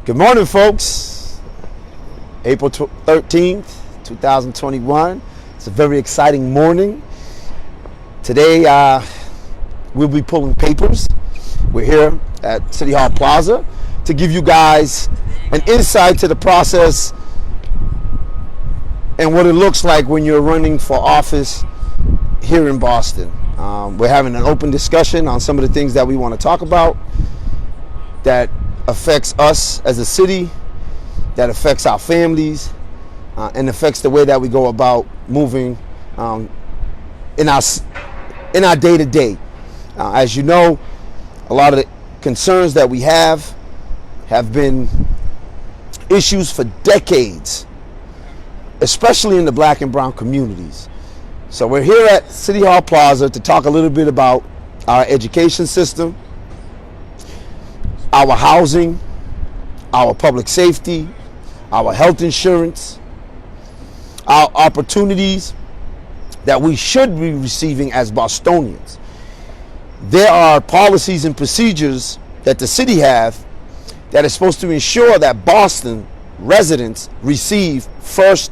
Good morning, folks. April 13th, 2021. It's a very exciting morning. Today, we'll be pulling papers. We're here at City Hall Plaza to give you guys an insight to the process and what it looks like when you're running for office here in Boston. We're having an open discussion on some of the things that we want to talk about that affects us as a city, that affects our families, and affects the way that we go about moving in our day-to-day. As you know, a lot of the concerns that we have been issues for decades, especially in the black and brown communities. So we're here at City Hall Plaza to talk a little bit about our education system, our housing, our public safety, our health insurance, our opportunities that we should be receiving as Bostonians. There are policies and procedures that the city have that is supposed to ensure that Boston residents receive first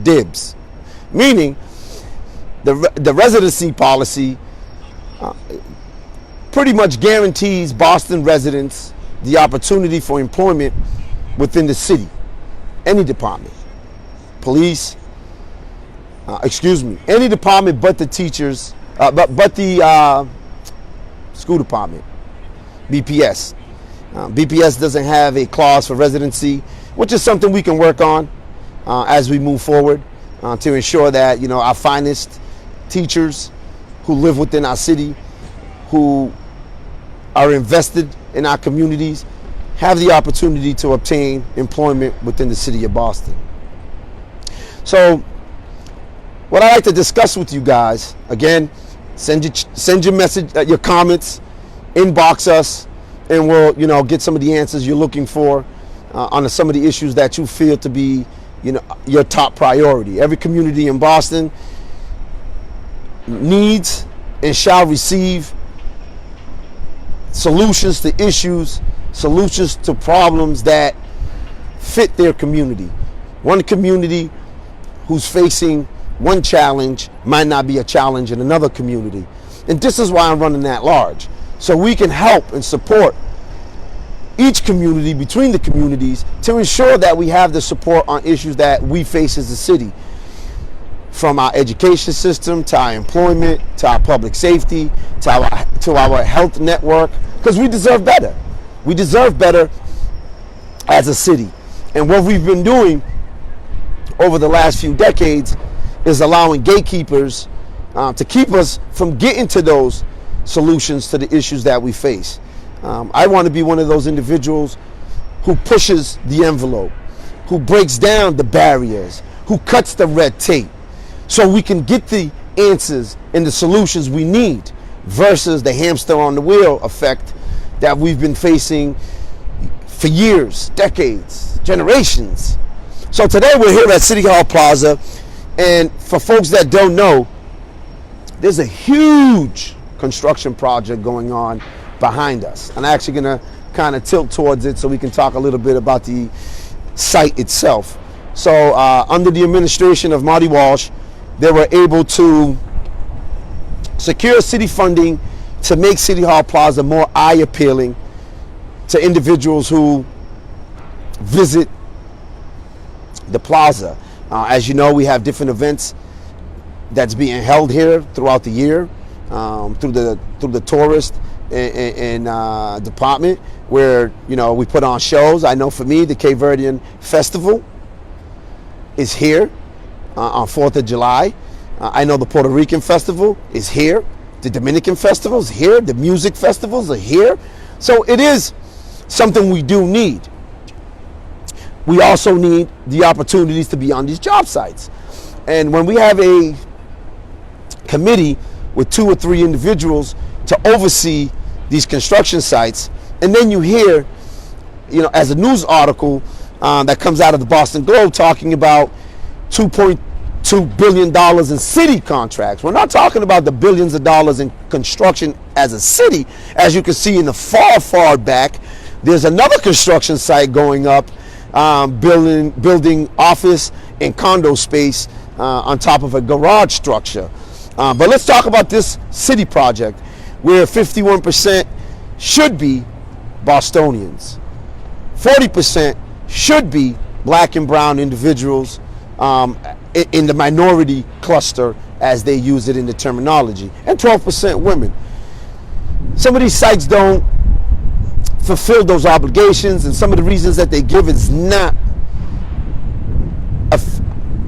dibs, meaning the residency policy pretty much guarantees Boston residents the opportunity for employment within the city, any department, police, any department but the teachers, but the school department, BPS. BPS doesn't have a clause for residency, which is something we can work on as we move forward to ensure that our finest teachers who live within our city, who are invested in our communities, have the opportunity to obtain employment within the city of Boston. So what I like to discuss with you guys, again, send your message, your comments, inbox us, and we'll get some of the answers you're looking for on some of the issues that you feel to be your top priority. Every community in Boston needs and shall receive solutions to issues, solutions to problems that fit their community. One community who's facing one challenge might not be a challenge in another community. And this is why I'm running that large. So we can help and support each community between the communities to ensure that we have the support on issues that we face as a city. From our education system, to our employment, to our public safety, to our health network, because we deserve better. We deserve better as a city. And what we've been doing over the last few decades is allowing gatekeepers to keep us from getting to those solutions to the issues that we face. I want to be one of those individuals who pushes the envelope, who breaks down the barriers, who cuts the red tape, so we can get the answers and the solutions we need versus the hamster on the wheel effect that we've been facing for years, decades, generations. So today we're here at City Hall Plaza, and for folks that don't know, there's a huge construction project going on behind us. I'm actually going to kind of tilt towards it so we can talk a little bit about the site itself. So under the administration of Marty Walsh, they were able to secure city funding to make City Hall Plaza more eye-appealing to individuals who visit the plaza. As you know, we have different events that's being held here throughout the year through the tourist and department, where we put on shows. I know for me, the Cape Verdean Festival is here on 4th of July. I know the Puerto Rican Festival is here. The Dominican Festival is here. The music festivals are here. So it is something we do need. We also need the opportunities to be on these job sites. And when we have a committee with 2 or 3 individuals to oversee these construction sites, and then you hear, as a news article that comes out of the Boston Globe talking about $2.2 billion in city contracts. We're not talking about the billions of dollars in construction as a city. As you can see in the far back, There's another construction site going up, building office and condo space on top of a garage structure. But let's talk about this city project where 51% should be Bostonians. 40% should be black and brown individuals in the minority cluster as they use it in the terminology, and 12% women. Some of these sites don't fulfill those obligations, and some of the reasons that they give is not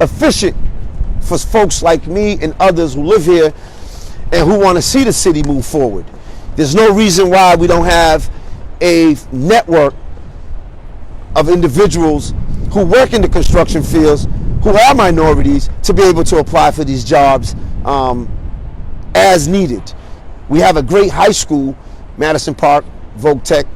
efficient for folks like me and others who live here and who want to see the city move forward. There's no reason why we don't have a network of individuals who work in the construction fields who are minorities to be able to apply for these jobs as needed. We have a great high school, Madison Park, Voc Tech.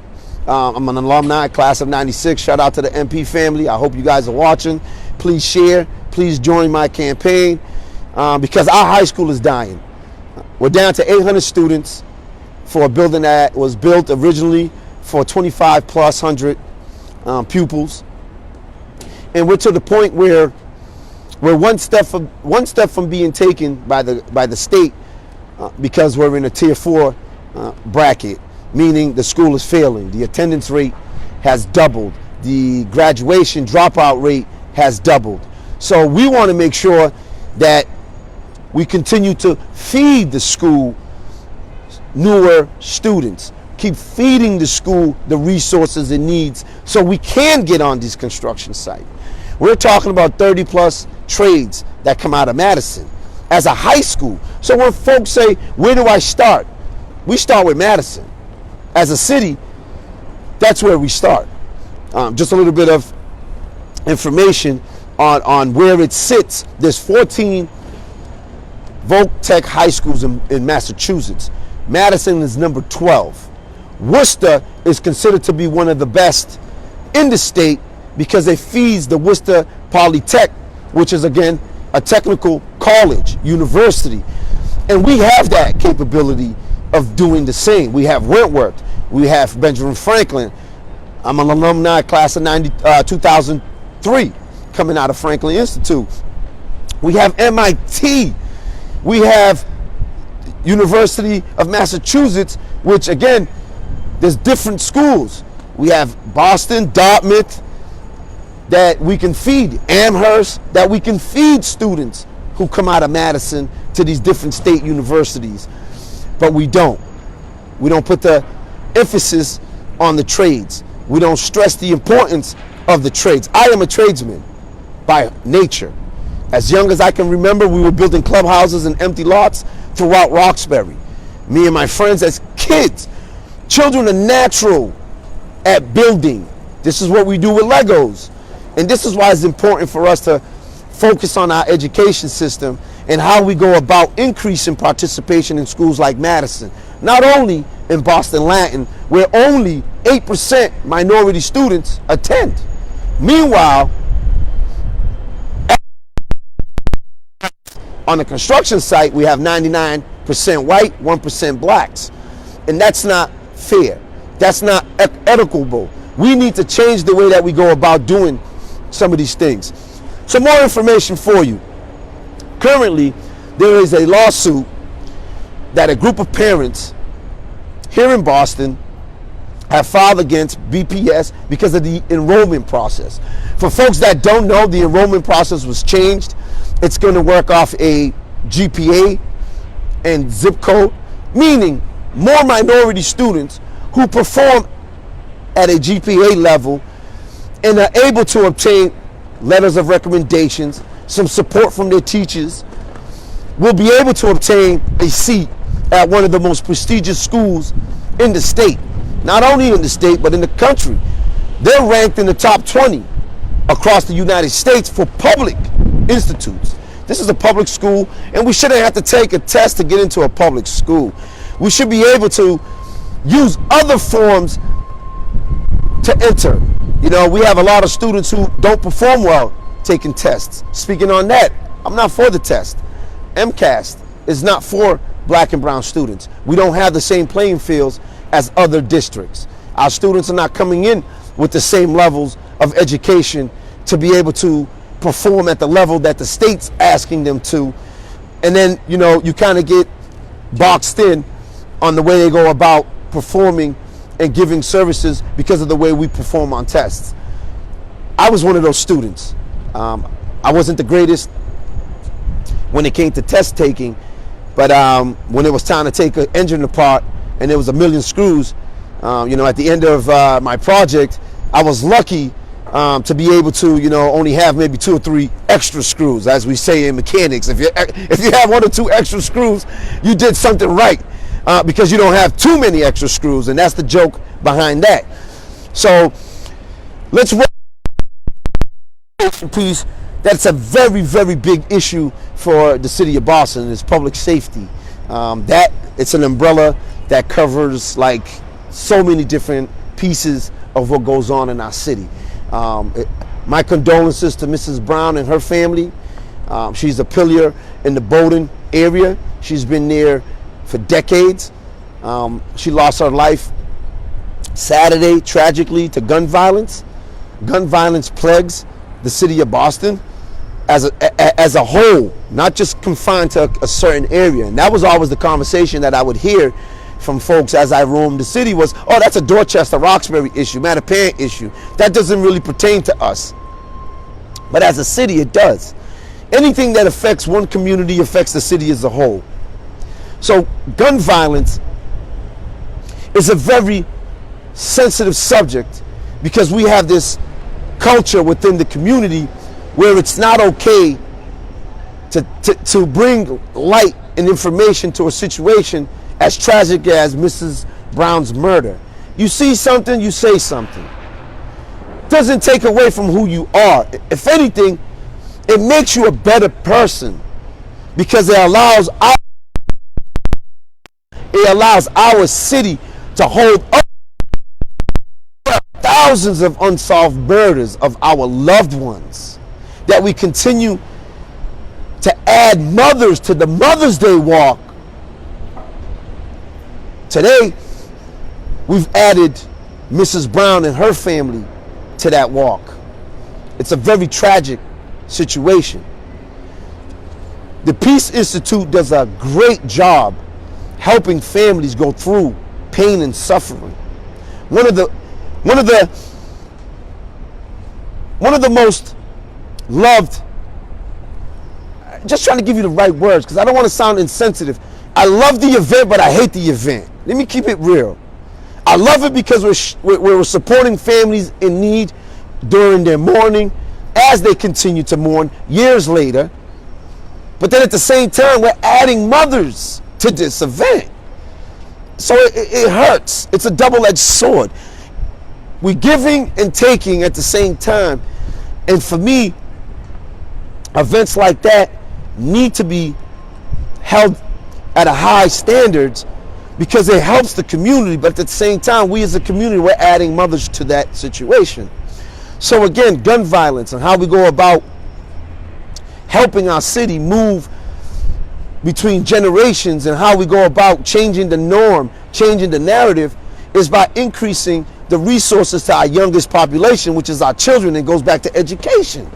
I'm an alumni, class of 96. Shout out to the MP family. I hope you guys are watching. Please share. Please join my campaign because our high school is dying. We're down to 800 students for a building that was built originally for 2,500+ pupils. And we're to the point where we're one step from being taken by the state because we're in a tier 4 bracket, meaning the school is failing. The attendance rate has doubled. The graduation dropout rate has doubled. So we want to make sure that we continue to feed the school newer students, keep feeding the school the resources it needs so we can get on these construction sites. We're talking about 30+ trades that come out of Madison as a high school. So when folks say, where do I start? We start with Madison. As a city, that's where we start. Just a little bit of information on where it sits. There's 14 Voc Tech high schools in Massachusetts. Madison is number 12. Worcester is considered to be one of the best in the state because it feeds the Worcester Polytech, which is again a technical college, university. And we have that capability of doing the same. We have Wentworth, we have Benjamin Franklin. I'm an alumni, class of 2003, coming out of Franklin Institute. We have MIT, we have University of Massachusetts, which again, there's different schools. We have Boston, Dartmouth, that we can feed, Amherst, that we can feed students who come out of Madison to these different state universities. But we don't. We don't put the emphasis on the trades. We don't stress the importance of the trades. I am a tradesman by nature. As young as I can remember, we were building clubhouses and empty lots throughout Roxbury. Me and my friends as kids. Children are natural at building. This is what we do with Legos. And this is why it's important for us to focus on our education system and how we go about increasing participation in schools like Madison. Not only in Boston Latin, where only 8% minority students attend. Meanwhile, on the construction site, we have 99% white, 1% blacks. And that's not fair. That's not equitable. We need to change the way that we go about doing some of these things. Some more information for you. Currently, there is a lawsuit that a group of parents here in Boston have filed against BPS because of the enrollment process. For folks that don't know, the enrollment process was changed. It's going to work off a GPA and zip code, meaning more minority students who perform at a GPA level and are able to obtain letters of recommendations, some support from their teachers, will be able to obtain a seat at one of the most prestigious schools in the state. Not only in the state, but in the country. They're ranked in the top 20 across the United States for public institutes. This is a public school, and we shouldn't have to take a test to get into a public school. We should be able to use other forms to enter. You know, we have a lot of students who don't perform well taking tests. Speaking on that, I'm not for the test. MCAS is not for black and brown students. We don't have the same playing fields as other districts. Our students are not coming in with the same levels of education to be able to perform at the level that the state's asking them to. And then, you know, you kind of get boxed in on the way they go about performing and giving services because of the way we perform on tests. I was one of those students. I wasn't the greatest when it came to test taking, but when it was time to take an engine apart and there was a million screws, you know, at the end of my project, I was lucky to be able to, you know, only have maybe 2 or 3 extra screws, as we say in mechanics. If you have 1 or 2 extra screws, you did something right, because you don't have too many extra screws, and that's the joke behind that. So let's work piece. That's a very, very big issue for the city of Boston, is public safety. That it's an umbrella that covers like so many different pieces of what goes on in our city. My condolences to Mrs. Brown and her family. She's a pillar in the Bowdoin area. She's been there for decades. She lost her life Saturday, tragically, to gun violence. Gun violence plagues the city of Boston as a whole, not just confined to a certain area. And that was always the conversation that I would hear from folks as I roamed the city was, oh, that's a Dorchester, Roxbury issue, Mattapan issue. That doesn't really pertain to us. But as a city, it does. Anything that affects one community affects the city as a whole. So gun violence is a very sensitive subject because we have this culture within the community where it's not okay to bring light and information to a situation as tragic as Mrs. Brown's murder. You see something, you say something. Doesn't take away from who you are. If anything, it makes you a better person because it allows our city to hold up thousands of unsolved murders of our loved ones, that we continue to add mothers to the Mother's Day walk. Today, we've added Mrs. Brown and her family to that walk. It's a very tragic situation. The Peace Institute does a great job helping families go through pain and suffering. One of the most loved, just trying to give you the right words because I don't want to sound insensitive. I love the event, but I hate the event. Let me keep it real. I love it because we're supporting families in need during their mourning as they continue to mourn years later. But then at the same time, we're adding mothers to this event. So it hurts. It's a double-edged sword. We're giving and taking at the same time. And for me, events like that need to be held at a high standards because it helps the community, but at the same time, we as a community, we're adding mothers to that situation. So again, gun violence and how we go about helping our city move between generations and how we go about changing the norm, changing the narrative, is by increasing the resources to our youngest population, which is our children, and goes back to education.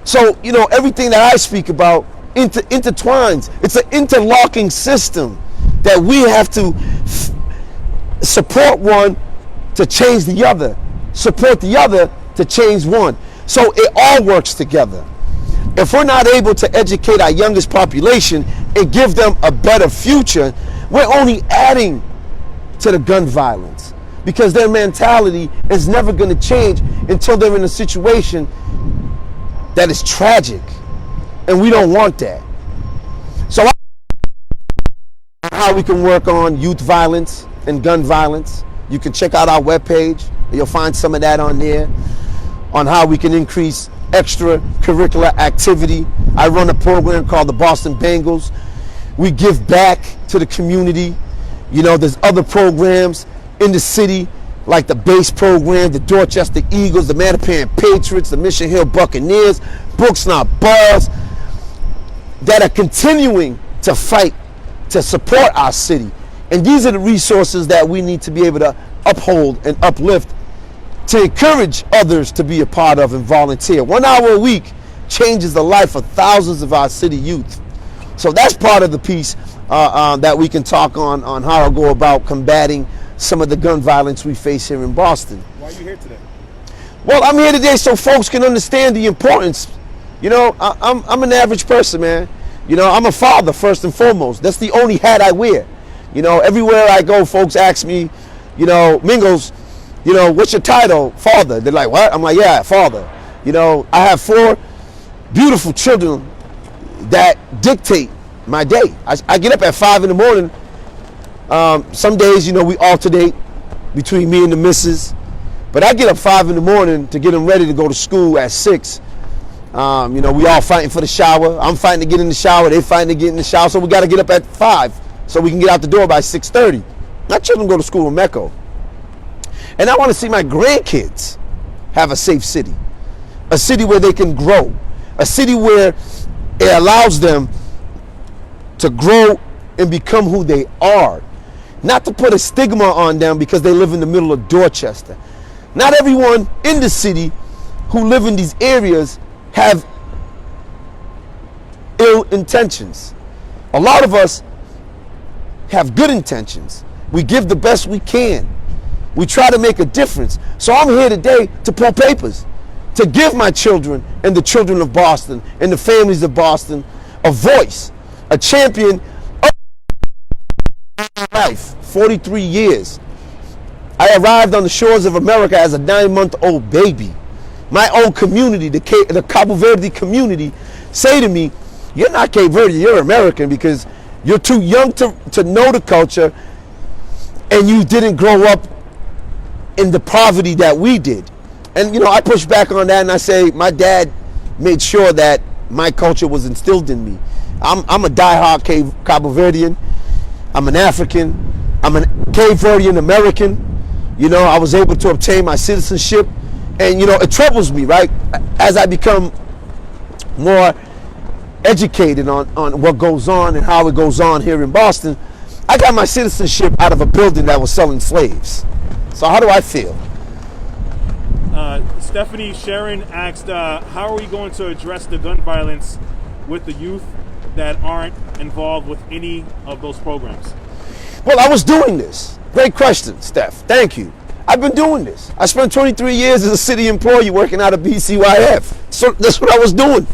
So, you know, everything that I speak about intertwines. It's an interlocking system that we have to support one to change the other, support the other to change one. So it all works together. If we're not able to educate our youngest population and give them a better future, we're only adding to the gun violence because their mentality is never going to change until they're in a situation that is tragic, and we don't want that. So how we can work on youth violence and gun violence. You can check out our webpage. You'll find some of that on there, on how we can increase extracurricular activity. I run a program called the Boston Bengals. We give back to the community. You know, there's other programs in the city like the base program, the Dorchester Eagles, the Mattapan Patriots, the Mission Hill Buccaneers, Books Not Bars, that are continuing to fight to support our city. And these are the resources that we need to be able to uphold and uplift, to encourage others to be a part of and volunteer. 1 hour a week changes the life of thousands of our city youth. So that's part of the piece that we can talk on how to go about combating some of the gun violence we face here in Boston. Why are you here today? Well, I'm here today so folks can understand the importance. You know, I'm an average person, man. You know, I'm a father first and foremost. That's the only hat I wear. You know, everywhere I go, folks ask me, you know, Mingos, you know, what's your title? Father. They're like, what? I'm like, yeah, father. You know, I have 4 beautiful children that dictate my day. I get up at 5 in the morning. Some days, you know, we alternate between me and the missus. But I get up 5 in the morning to get them ready to go to school at 6. You know, we all fighting for the shower. I'm fighting to get in the shower. They fighting to get in the shower. So we got to get up at 5 so we can get out the door by 6:30. My children go to school in Mecco. And I want to see my grandkids have a safe city. A city where they can grow. A city where it allows them to grow and become who they are. Not to put a stigma on them because they live in the middle of Dorchester. Not everyone in the city who live in these areas have ill intentions. A lot of us have good intentions. We give the best we can. We try to make a difference. So I'm here today to pull papers, to give my children and the children of Boston and the families of Boston a voice, a champion of life. 43 years. I arrived on the shores of America as a 9-month-old baby. My own community, the Cabo Verde community, say to me, you're not Cape Verde, you're American because you're too young to know the culture and you didn't grow up in the poverty that we did. And, you know, I push back on that and I say, my dad made sure that my culture was instilled in me. I'm a diehard Cabo Verdean. I'm an African. I'm a Cape Verdean American. You know, I was able to obtain my citizenship. And, you know, it troubles me, right? As I become more educated on what goes on and how it goes on here in Boston, I got my citizenship out of a building that was selling slaves. So how do I feel? Stephanie Sharon asked, how are we going to address the gun violence with the youth that aren't involved with any of those programs? Well, I was doing this. Great question, Steph. Thank you. I've been doing this. I spent 23 years as a city employee working out of BCYF. So that's what I was doing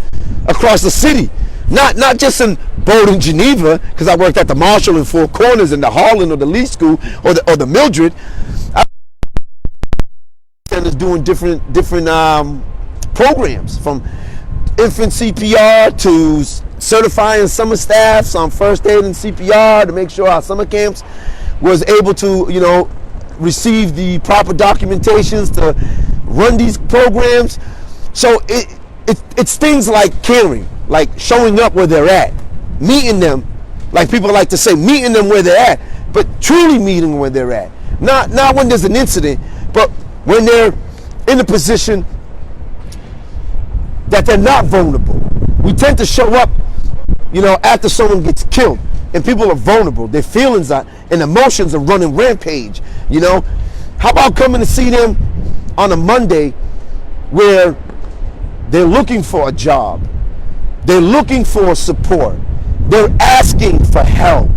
across the city. Not just in Bowdoin, Geneva, because I worked at the Marshall in Four Corners and the Harlan or the Lee School or the Mildred. I was doing different programs, from infant CPR to certifying summer staffs on first aid and CPR to make sure our summer camps was able to, you know, receive the proper documentations to run these programs. So it's things like caring, like showing up where they're at, meeting them, like people like to say, meeting them where they're at, but truly meeting them where they're at. Not when there's an incident, but when they're in a position that they're not vulnerable. We tend to show up, you know, after someone gets killed and people are vulnerable. Their feelings are and emotions are running rampage, you know. How about coming to see them on a Monday where they're looking for a job, they're looking for support, they're asking for help.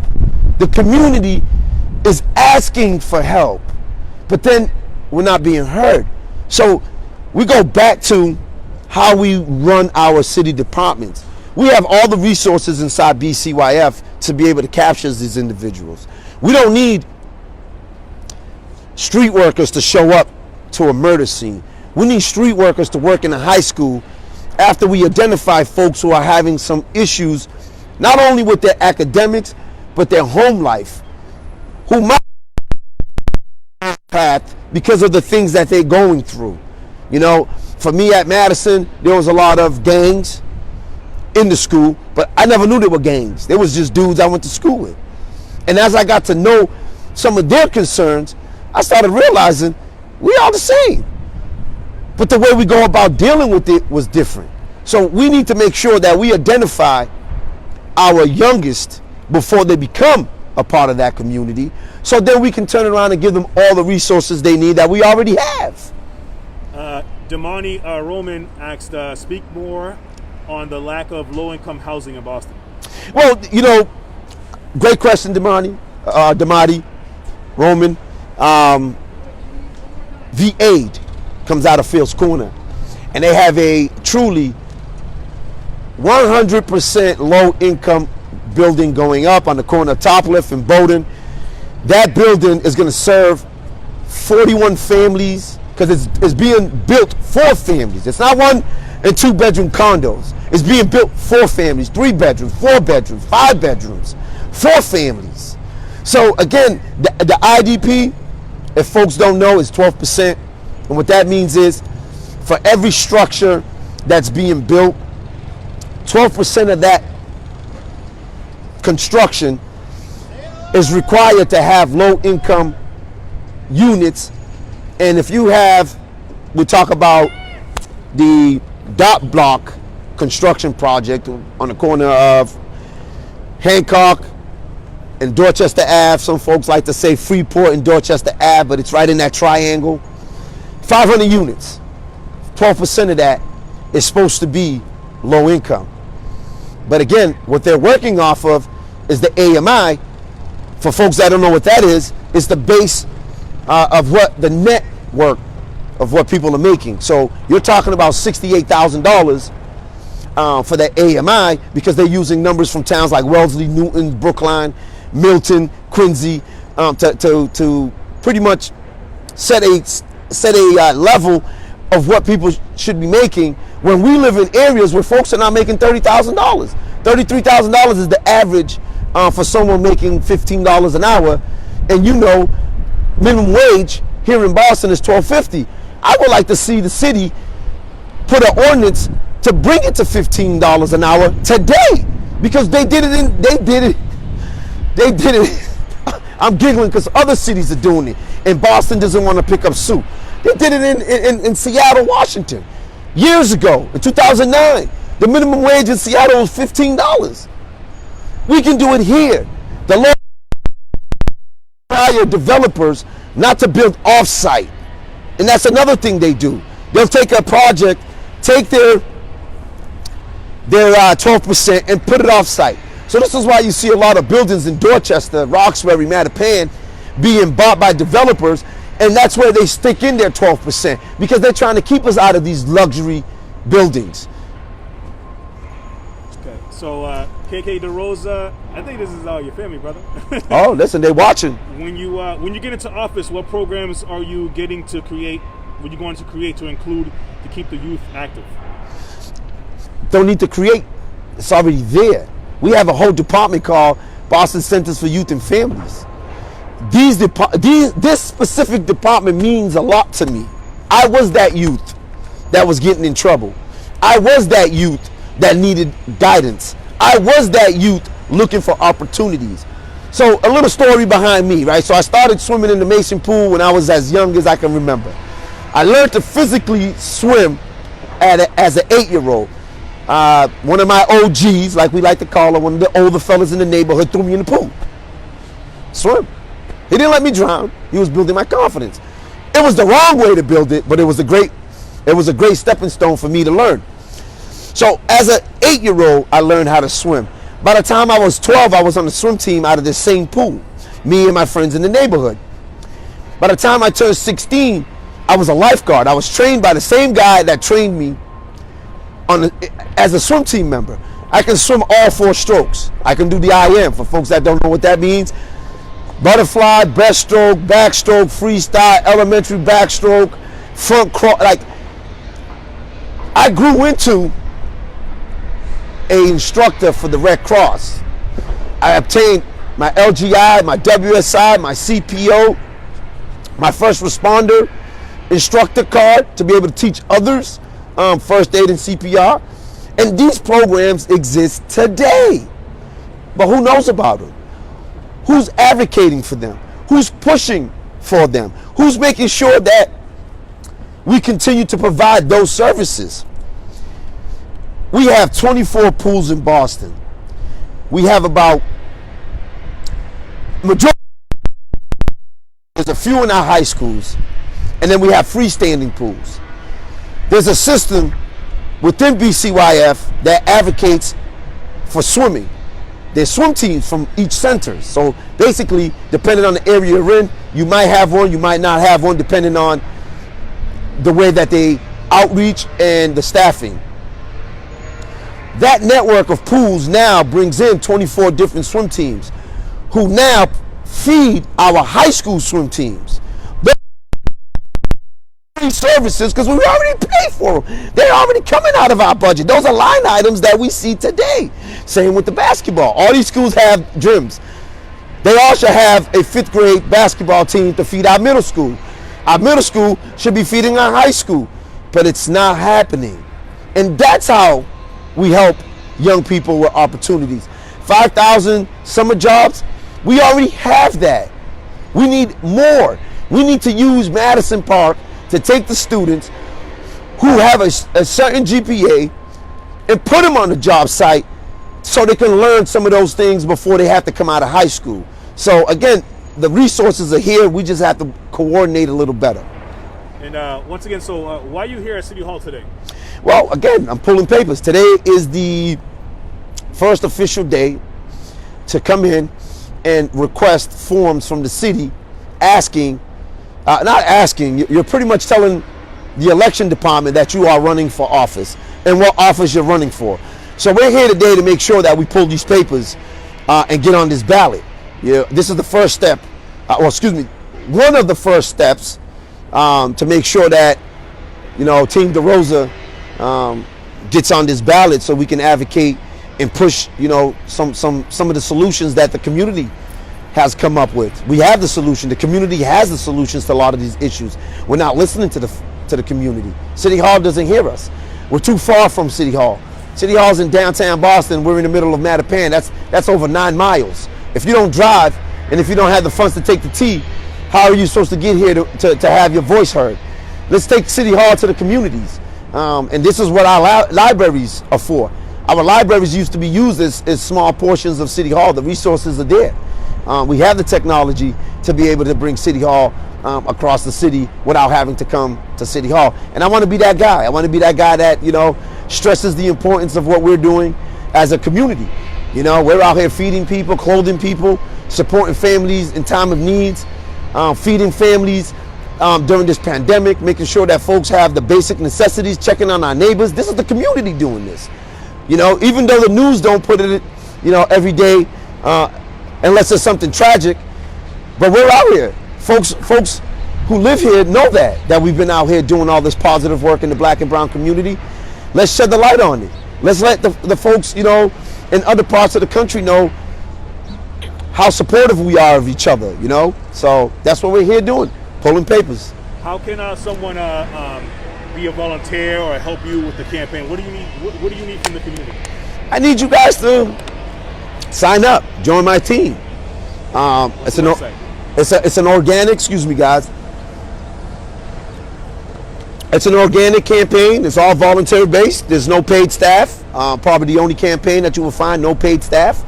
The community is asking for help, but then we're not being heard. So we go back to how we run our city departments. We have all the resources inside BCYF to be able to capture these individuals. We don't need street workers to show up to a murder scene. We need street workers to work in a high school after we identify folks who are having some issues, not only with their academics, but their home life, who might path because of the things that they're going through. You know, for me at Madison, there was a lot of gangs in the school, but I never knew there were gangs. There was just dudes I went to school with. And as I got to know some of their concerns, I started realizing we all the same. But the way we go about dealing with it was different. So we need to make sure that we identify our youngest before they become a part of that community. So then we can turn around and give them all the resources they need that we already have. Damani Roman asked, speak more on the lack of low-income housing in Boston. Well, you know, great question, Damani Roman. The Aid comes out of Fields Corner, and they have a truly 100% low-income building going up on the corner of Topliff and Bowdoin. That building is going to serve 41 families because it's being built for families. It's not 1 and 2 bedroom condos. It's being built for families, 3 bedrooms, 4 bedrooms, 5 bedrooms, for families. So again, the IDP, if folks don't know, is 12%. And what that means is for every structure that's being built, 12% of that construction is required to have low income units. And if you have, we talk about the dot block construction project on the corner of Hancock and Dorchester Ave. Some folks like to say Freeport and Dorchester Ave, but it's right in that triangle. 500 units. 12% of that is supposed to be low income. But again, what they're working off of is the AMI. For folks that don't know what that is, it's the base of what the net work of what people are making. So you're talking about $68,000 for the AMI because they're using numbers from towns like Wellesley, Newton, Brookline, Milton, Quincy to pretty much set a level of what people should be making when we live in areas where folks are not making $30,000. $33,000 is the average for someone making $15 an hour. And you know, minimum wage here in Boston is $12.50. I would like to see the city put an ordinance to bring it to $15 an hour today, because they did it. I'm giggling because other cities are doing it, and Boston doesn't want to pick up suit. They did it in Seattle, Washington, years ago in 2009. The minimum wage in Seattle was $15. We can do it here. The law requires developers not to build off-site, and that's another thing they do. They'll take a project, take their 12% and put it off-site. So this is why you see a lot of buildings in Dorchester, Roxbury, Mattapan being bought by developers, and that's where they stick in their 12% because they're trying to keep us out of these luxury buildings. Okay, so KK DaRosa, I think this is all your family, brother. Oh, listen, they're watching. When you get into office, what programs are you getting to create? What are you going to create to include to keep the youth active? Don't need to create. It's already there. We have a whole department called Boston Centers for Youth and Families. This specific department means a lot to me. I was that youth that was getting in trouble. I was that youth that needed guidance. I was that youth looking for opportunities. So a little story behind me, right? So I started swimming in the Mason pool when I was as young as I can remember. I learned to physically swim as an 8-year-old. One of my OGs, like we like to call her, one of the older fellas in the neighborhood, threw me in the pool. Swim. He didn't let me drown. He was building my confidence. It was the wrong way to build it, but it was a great stepping stone for me to learn. So as an 8-year-old, I learned how to swim. By the time I was 12, I was on the swim team out of this same pool, me and my friends in the neighborhood. By the time I turned 16, I was a lifeguard. I was trained by the same guy that trained me as a swim team member. I can swim all 4 strokes. I can do the IM for folks that don't know what that means. Butterfly, breaststroke, backstroke, freestyle, elementary backstroke, front crawl. Like, I grew into an instructor for the Red Cross. I obtained my LGI, my WSI, my CPO, my first responder instructor card to be able to teach others first aid and CPR. And these programs exist today. But who knows about them? Who's advocating for them? Who's pushing for them? Who's making sure that we continue to provide those services? We have 24 pools in Boston. We have about majority, there's a few in our high schools, and then we have freestanding pools. There's a system within BCYF that advocates for swimming. There's swim teams from each center. So basically, depending on the area you're in, you might have one, you might not have one, depending on the way that they outreach and the staffing. That network of pools now brings in 24 different swim teams who now feed our high school swim teams. Services, because we already paid for them. They're already coming out of our budget. Those are line items that we see today. Same with the basketball. All these schools have gyms. They all should have a 5th grade basketball team to feed our middle school. Our middle school should be feeding our high school, but it's not happening. And that's how we help young people with opportunities. 5,000 summer jobs, we already have that. We need more. We need to use Madison Park to take the students who have a certain GPA and put them on the job site so they can learn some of those things before they have to come out of high school. So again, the resources are here. We just have to coordinate a little better. And once again, so why are you here at City Hall today? Well, again, I'm pulling papers. Today is the first official day to come in and request forms from the city asking, not asking, you're pretty much telling the election department that you are running for office and what office you're running for. So we're here today to make sure that we pull these papers and get on this ballot. Yeah, this is the first step, one of the first steps to make sure that, Team DaRosa gets on this ballot so we can advocate and push, some of the solutions that the community has come up with. We have the solution. The community has the solutions to a lot of these issues. We're not listening to the community. City Hall doesn't hear us. We're too far from City Hall. City Hall's in downtown Boston. We're in the middle of Mattapan. That's over 9 miles. If you don't drive and if you don't have the funds to take the T, how are you supposed to get here to have your voice heard? Let's take City Hall to the communities. And this is what our libraries are for. Our libraries used to be used as small portions of City Hall. The resources are there. We have the technology to be able to bring City Hall across the city without having to come to City Hall. And I want to be that guy. I want to be that guy that, stresses the importance of what we're doing as a community. We're out here feeding people, clothing people, supporting families in time of needs, feeding families during this pandemic, making sure that folks have the basic necessities, checking on our neighbors. This is the community doing this. Even though the news don't put it, every day, unless it's something tragic, but we're out here. Folks who live here know that we've been out here doing all this positive work in the Black and brown community. Let's shed the light on it. Let's let the folks, in other parts of the country know how supportive we are of each other, So that's what we're here doing, pulling papers. How can someone be a volunteer or help you with the campaign? What do you need? What do you need from the community? I need you guys to sign up, join my team. It's an organic, excuse me guys. It's an organic campaign. It's all volunteer based. There's no paid staff. Probably the only campaign that you will find no paid staff.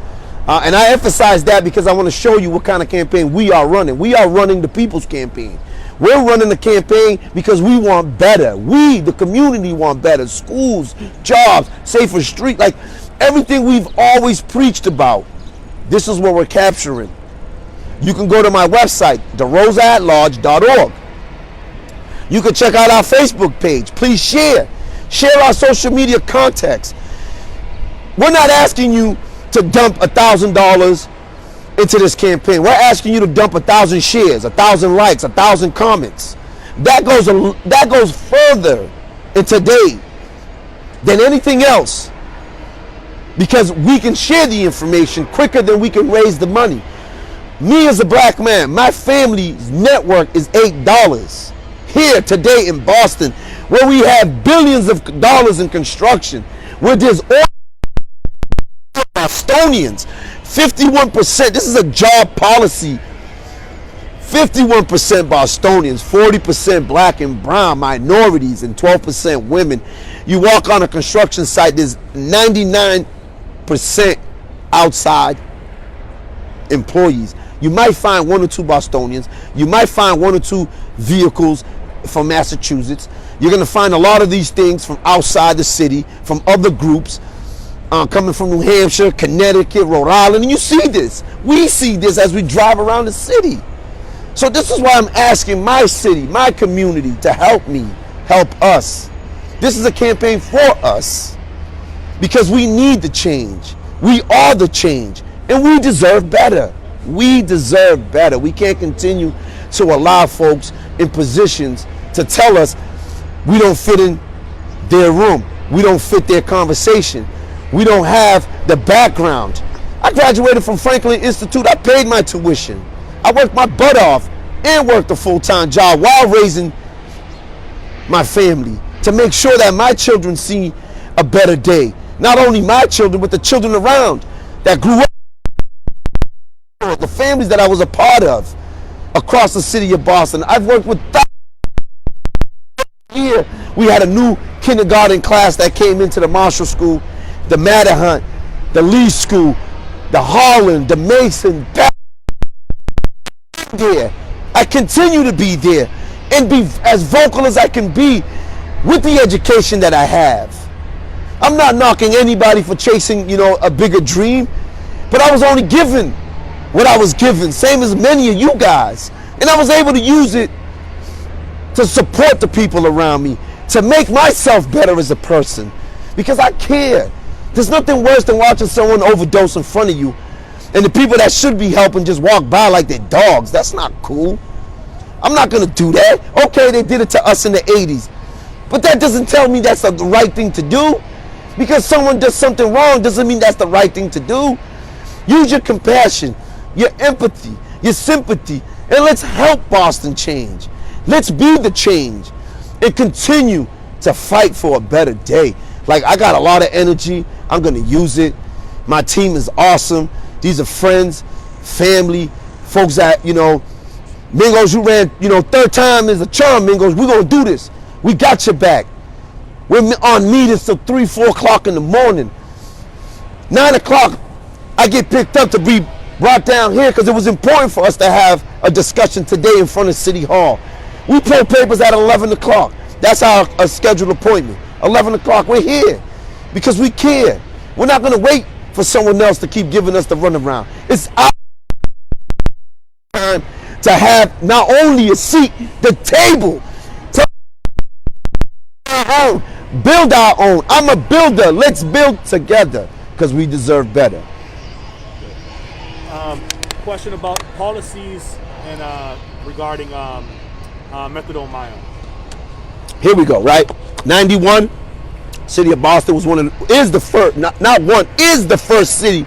And I emphasize that because I want to show you what kind of campaign we are running. We are running the people's campaign. We're running the campaign because we want better. We, the community, want better. Schools, jobs, safer street, like everything we've always preached about. This is what we're capturing. You can go to my website, DaRosaAtLarge.org. You can check out our Facebook page. Please share our social media contacts. We're not asking you to dump $1,000 into this campaign. We're asking you to dump 1,000 shares, 1,000 likes, 1,000 comments. That goes further in today than anything else, because we can share the information quicker than we can raise the money. Me as a black man, my family's network is $8. Here today in Boston, where we have billions of dollars in construction, where there's all Bostonians, 51%, this is a job policy, 51% Bostonians, 40% black and brown minorities, and 12% women. You walk on a construction site, there's 99% outside employees. You might find 1 or 2 Bostonians. You might find 1 or 2 vehicles from Massachusetts. You're going to find a lot of these things from outside the city, from other groups, coming from New Hampshire, Connecticut, Rhode Island. And you see this. We see this as we drive around the city. So this is why I'm asking my city, my community to help me, help us. This is a campaign for us because we need the change. We are the change and we deserve better. We deserve better. We can't continue to allow folks in positions to tell us we don't fit in their room. We don't fit their conversation. We don't have the background. I graduated from Franklin Institute. I paid my tuition. I worked my butt off and worked a full-time job while raising my family to make sure that my children see a better day. Not only my children, but the children around that grew up, the families that I was a part of across the city of Boston. I've worked with here. We had a new kindergarten class that came into the Marshall School, the Matterhunt, the Lee School, the Harlan, the Mason. There. I continue to be there and be as vocal as I can be with the education that I have. I'm not knocking anybody for chasing, a bigger dream, but I was only given what I was given, same as many of you guys. And I was able to use it to support the people around me, to make myself better as a person, because I care. There's nothing worse than watching someone overdose in front of you and the people that should be helping just walk by like they're dogs. That's not cool. I'm not going to do that. Okay, they did it to us in the 80s. But that doesn't tell me that's the right thing to do. Because someone does something wrong doesn't mean that's the right thing to do. Use your compassion, your empathy, your sympathy, and let's help Boston change. Let's be the change and continue to fight for a better day. Like, I got a lot of energy. I'm going to use it. My team is awesome. These are friends, family, folks that, Mingos, you ran, 3rd time is a charm, Mingos. We're going to do this. We got your back. We're on meetings till 3, 4 o'clock in the morning. 9 o'clock, I get picked up to be brought down here because it was important for us to have a discussion today in front of City Hall. We pull papers at 11 o'clock. That's our scheduled appointment. 11 o'clock, we're here because we care. We're not going to wait for someone else to keep giving us the runaround. It's our time to have not only a seat, the table, to our own, build our own. I'm a builder. Let's build together because we deserve better. Question about policies and regarding methadone mile. Here we go, right? 91, city of Boston was is the first city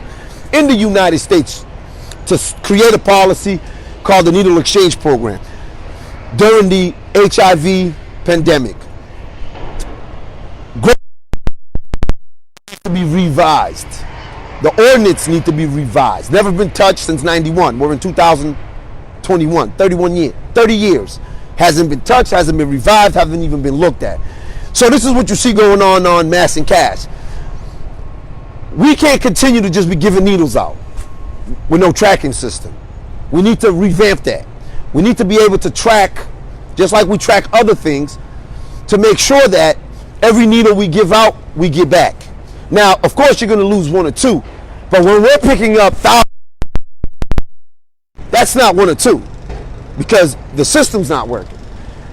in the United States to create a policy called the Needle Exchange Program during the HIV pandemic. To be revised. The ordinance need to be revised. Never been touched since 91. We're in 2021, 30 years. Hasn't been touched, hasn't been revived, haven't even been looked at. So this is what you see going on Mass and Cash. We can't continue to just be giving needles out with no tracking system. We need to revamp that. We need to be able to track, just like we track other things, to make sure that every needle we give out, we get back. Now, of course, you're going to lose 1 or 2, but when we're picking up thousands, that's not 1 or 2 because the system's not working.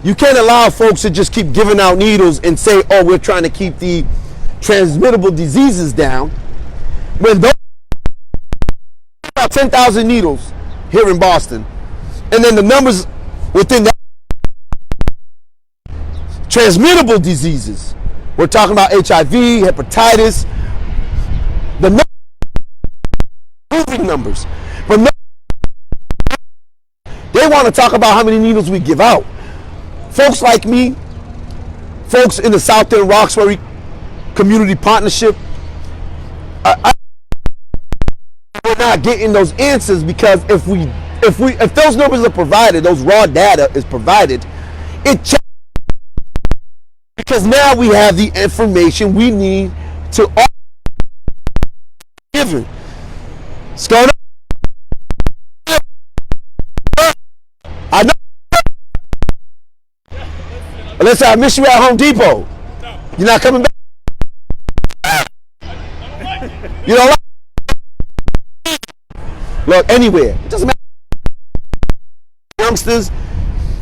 You can't allow folks to just keep giving out needles and say, oh, we're trying to keep the transmittable diseases down. When those about 10,000 needles here in Boston, and then the numbers within the transmittable diseases, we're talking about HIV, hepatitis, the moving numbers. But no, they want to talk about how many needles we give out. Folks like me, folks in the South End Roxbury Community Partnership, we're not getting those answers because if those numbers are provided, those raw data is provided, it changes. Because now we have the information we need to give it. Let's say I miss you at Home Depot. No. You're not coming back. I don't like it. You don't like. Look, anywhere. It doesn't matter. Youngsters.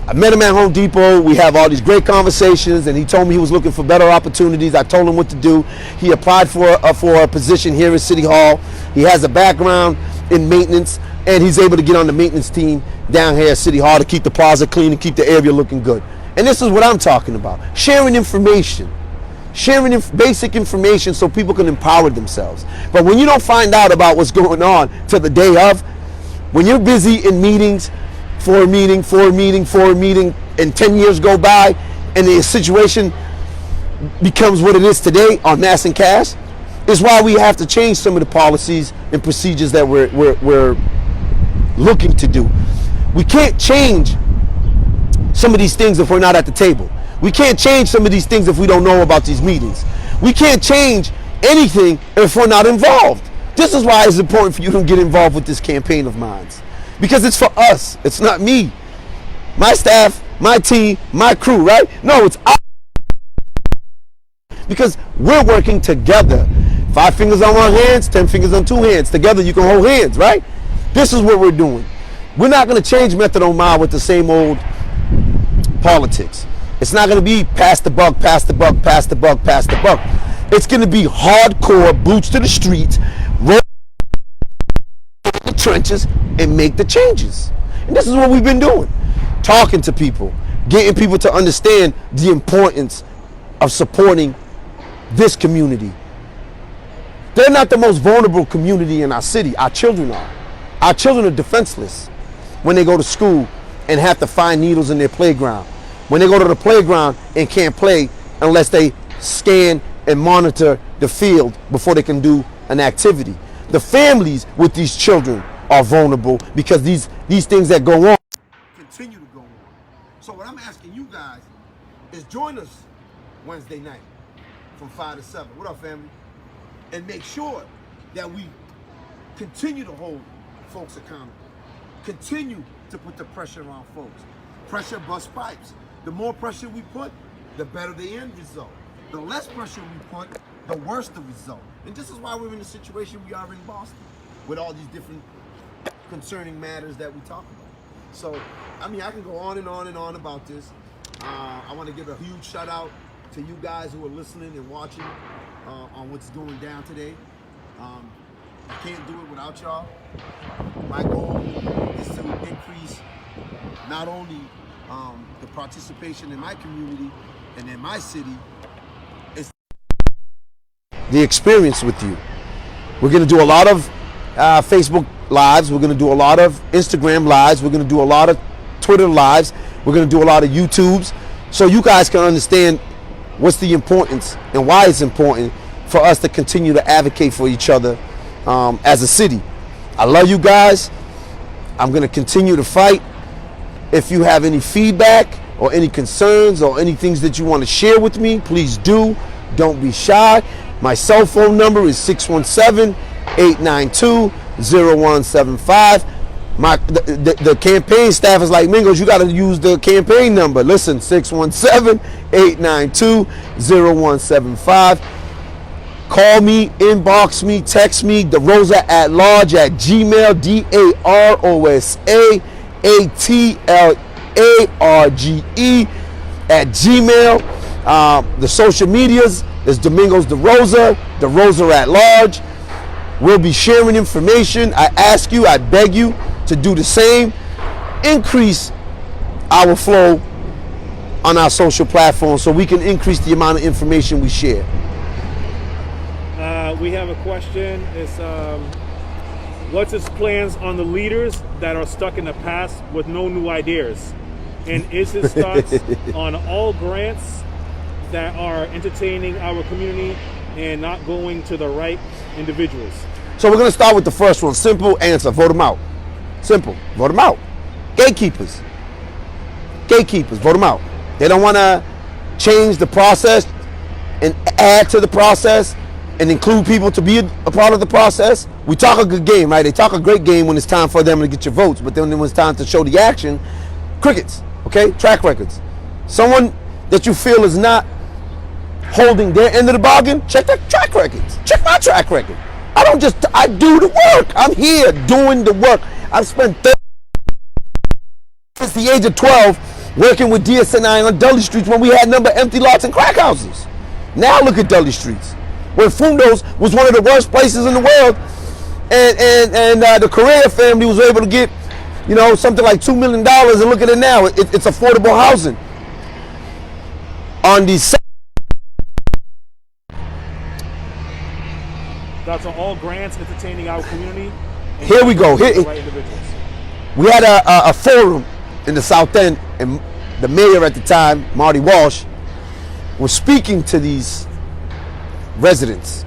I met him at Home Depot. We have all these great conversations, and he told me he was looking for better opportunities. I told him what to do. He applied for a position here at City Hall. He has a background in maintenance, and he's able to get on the maintenance team down here at City Hall to keep the plaza clean and keep the area looking good. And this is what I'm talking about. Sharing information. Sharing basic information so people can empower themselves. But when you don't find out about what's going on till the day of, when you're busy in meetings, for a meeting, and 10 years go by, and the situation becomes what it is today on mass and cash, is why we have to change some of the policies and procedures that we're looking to do. We can't change some of these things if we're not at the table. We can't change some of these things if we don't know about these meetings. We can't change anything if we're not involved. This is why it's important for you to get involved with this campaign of mine. Because it's for us. It's not me, my staff, my team, my crew, right? No, it's us. Because we're working together. 5 fingers on one hand, 10 fingers on 2 hands. Together you can hold hands, right? This is what we're doing. We're not going to change method on mile with the same old politics. It's not going to be pass the buck, pass the buck, pass the buck, pass the buck. It's going to be hardcore, boots to the streets, roll the trenches, and make the changes. And this is what we've been doing. Talking to people, getting people to understand the importance of supporting this community. They're not the most vulnerable community in our city. Our children are. Our children are defenseless when they go to school and have to find needles in their playground. When they go to the playground and can't play unless they scan and monitor the field before they can do an activity. The families with these children are vulnerable because these things that go on continue to go on. So what I'm asking you guys is join us Wednesday night from 5 to 7. What up, family? And make sure that we continue to hold folks accountable. Continue to put the pressure on folks. Pressure busts pipes. The more pressure we put, the better the end result. The less pressure we put, the worse the result. And this is why we're in the situation we are in Boston with all these different concerning matters that we talk about. So, I mean, I can go on and on and on about this. I want to give a huge shout out to you guys who are listening and watching on what's going down today. I can't do it without y'all. My goal is to increase not only the participation in my community and in my city, it's the experience with you. We're going to do a lot of Facebook lives. We're going to do a lot of Instagram lives. We're going to do a lot of Twitter lives. We're going to do a lot of YouTubes so you guys can understand what's the importance and why it's important for us to continue to advocate for each other as a city. I love you guys. I'm going to continue to fight. If you have any feedback or any concerns or any things that you want to share with me, please do. Don't be shy. My cell phone number is 617-892-0175. The campaign staff is like, Mingos, you got to use the campaign number. Listen, 617-892-0175. Call me, inbox me, text me, DaRosa@large@gmail, DaRosaAtlarge@gmail. The social medias is Domingos DaRosa, DaRosa@large. We'll be sharing information. I ask you, I beg you to do the same. Increase our flow on our social platforms so we can increase the amount of information we share. We have a question. It's what's his plans on the leaders that are stuck in the past with no new ideas? And is his thoughts on all grants that are entertaining our community and not going to the right individuals? So we're going to start with the first one. Simple answer. Vote them out. Simple. Vote them out. Gatekeepers. Gatekeepers. Vote them out. They don't want to change the process and add to the process and include people to be a part of the process. We talk a good game, right? They talk a great game when it's time for them to get your votes, but then when it's time to show the action, crickets, okay? Track records. Someone that you feel is not holding their end of the bargain, check their track records. Check my track record. I do the work. I'm here doing the work. I've spent since the age of 12 working with DSNI on Dudley Streets when we had number empty lots and crack houses. Now look at Dudley Streets, where Fundo's was one of the worst places in the world, and the Correa family was able to get, you know, something like $2 million, and look at it now. It's affordable housing. On the That's on all grants entertaining our community. Here we go. Here, right individuals. we had a forum in the South End, and the mayor at the time, Marty Walsh, was speaking to these residents.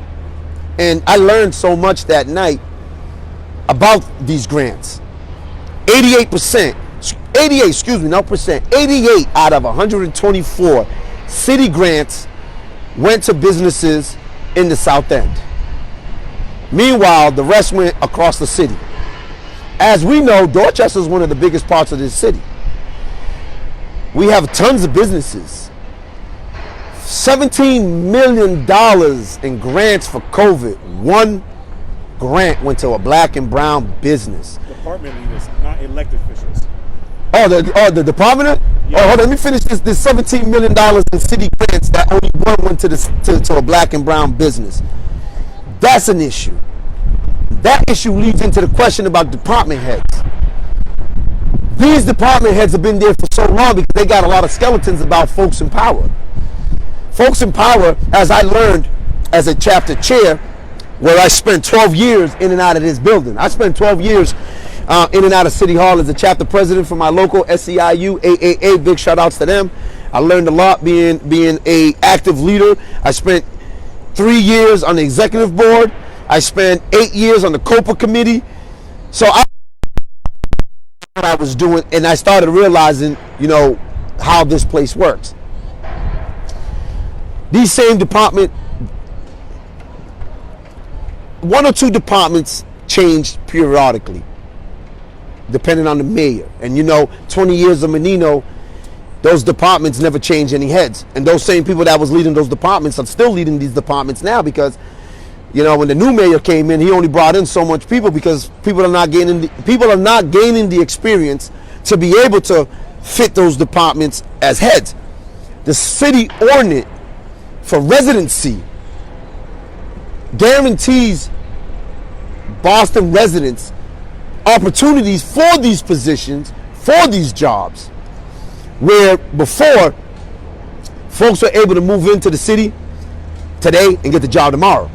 And I learned so much that night about these grants. 88% out of 124 city grants went to businesses in the South End. Meanwhile, the rest went across the city. As we know, Dorchester is one of the biggest parts of this city. We have tons of businesses. $17 million in grants for COVID. One grant went to a black and brown business. Department leaders, not elected officials. The department? Yeah. Oh, hold on, let me finish this. This $17 million in city grants that only one went to a black and brown business. That's an issue. That issue leads into the question about department heads. These department heads have been there for so long because they got a lot of skeletons about folks in power. Folks in power, as I learned as a chapter chair, where I spent 12 years in and out of this building. I spent 12 years in and out of City Hall as a chapter president for my local SEIU, AAA. Big shout outs to them. I learned a lot being a active leader. I spent 3 years on the executive board. I spent 8 years on the COPA committee. So I what I was doing, and I started realizing, you know, how this place works. These same department, one or two departments changed periodically, depending on the mayor. And you know, 20 years of Menino, those departments never changed any heads. And those same people that was leading those departments are still leading these departments now, because, you know, when the new mayor came in, he only brought in so much people because people are not gaining the experience to be able to fit those departments as heads. The city ordinance for residency guarantees Boston residents opportunities for these positions, for these jobs, where before folks were able to move into the city today and get the job tomorrow.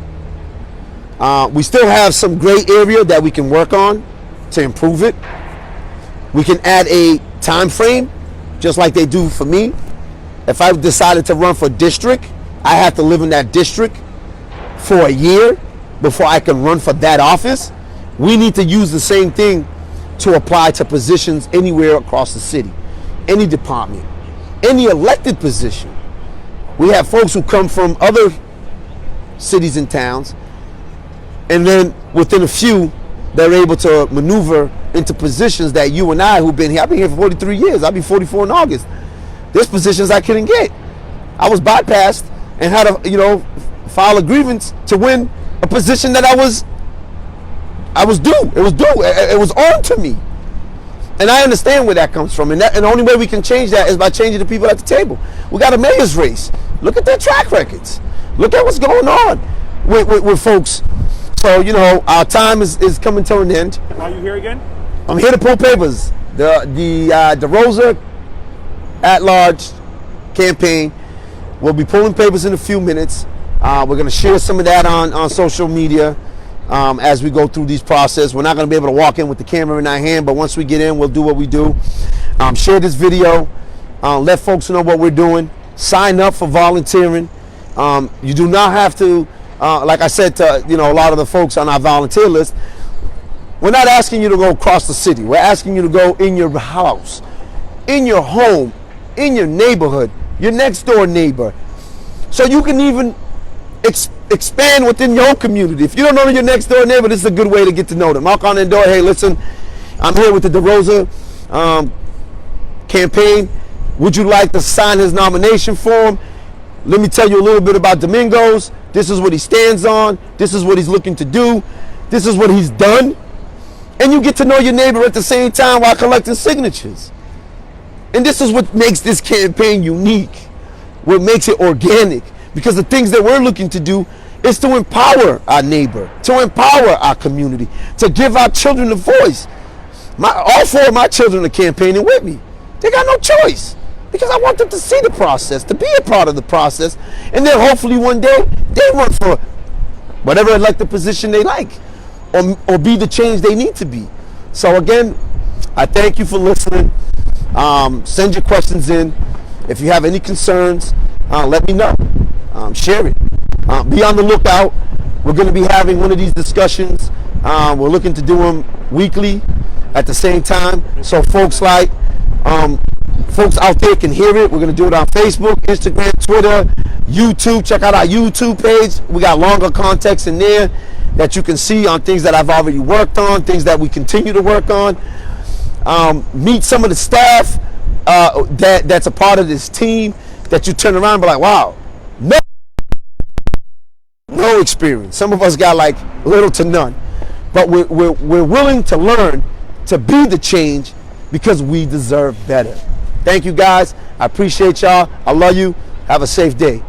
We still have some gray area that we can work on to improve it. We can add a time frame, just like they do for me. If I decided to run for district, I have to live in that district for a year before I can run for that office. We need to use the same thing to apply to positions anywhere across the city, any department, any elected position. We have folks who come from other cities and towns, and then within a few, they're able to maneuver into positions that you and I, who've been here, I've been here for 43 years, I'll be 44 in August. There's positions I couldn't get. I was bypassed and had to, you know, file a grievance to win a position that I was due. It was due. It was earned to me. And I understand where that comes from. And the only way we can change that is by changing the people at the table. We got a mayor's race. Look at their track records. Look at what's going on with folks. So, you know, our time is coming to an end. Are you here again? I'm here to pull papers. The DaRosa at-large campaign. We'll be pulling papers in a few minutes. We're going to share some of that on social media as we go through these process. We're not going to be able to walk in with the camera in our hand, but once we get in, we'll do what we do. Share this video. Let folks know what we're doing. Sign up for volunteering. You do not have to, like I said to, you know, a lot of the folks on our volunteer list, we're not asking you to go across the city. We're asking you to go in your house, in your home, in your neighborhood, your next door neighbor. So you can even expand within your own community. If you don't know your next door neighbor, this is a good way to get to know them. Knock on their door. Hey, listen, I'm here with the DaRosa campaign. Would you like to sign his nomination form? Let me tell you a little bit about Domingos. This is what he stands on. This is what he's looking to do. This is what he's done. And you get to know your neighbor at the same time while collecting signatures. And this is what makes this campaign unique, what makes it organic. Because the things that we're looking to do is to empower our neighbor, to empower our community, to give our children a voice. All 4 of my children are campaigning with me. They got no choice, because I want them to see the process, to be a part of the process, and then hopefully one day they run for whatever elected position they like, or be the change they need to be. So again, I thank you for listening. Send your questions in. If you have any concerns, let me know. Share it. Be on the lookout. We're going to be having one of these discussions. We're looking to do them weekly at the same time, so folks out there can hear it. We're going to do it on Facebook, Instagram, Twitter, YouTube. Check out our YouTube page. We got longer context in there that you can see on things that I've already worked on, things that we continue to work on. Meet some of the staff that's a part of this team that you turn around and be like, wow, no experience. Some of us got like little to none, but we're willing to learn to be the change because we deserve better. Thank you guys. I appreciate y'all. I love you. Have a safe day.